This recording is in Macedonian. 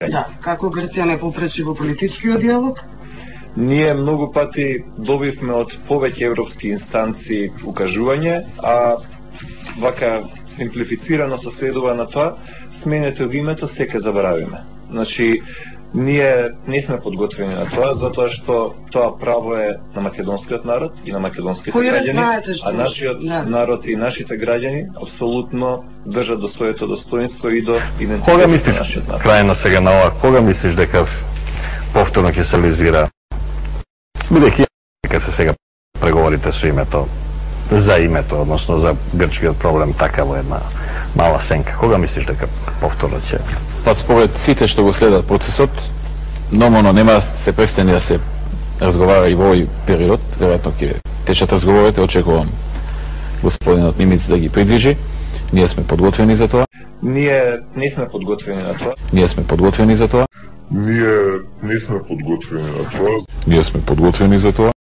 Да, како Грција не попречи во политичкиот диалог? Ние многу пати добивме од повеќе европски инстанции укажување, а вака симплифицирано се следува на тоа, сменете го името, сека заборавиме. Значи, ние не сме подготвени на тоа, затоа што тоа право е на македонскиот народ и на македонските граѓани, а нашиот народ и нашите граѓани апсолутно држат до своето достоинство и до идентитетот на нашиот народ. Крајно сега на ова, кога мислиш дека повторно ќе се реализира, бидејќи дека се сега преговорите со името, за името, односно за грчкиот проблем, така во една мала сенка. Кога мислиш дека повторно ќе? Па според сите што го следат процесот, номално нема да се престане да се разговара и во овој период, веројатно ќе течат разговорите, очекувам господинот Мимиц да ги придвижи. Ние сме подготвени за тоа. Ние не сме подготвени на тоа. Ние сме подготвени за тоа. Ние не сме подготвени на тоа. Ние сме подготвени за тоа.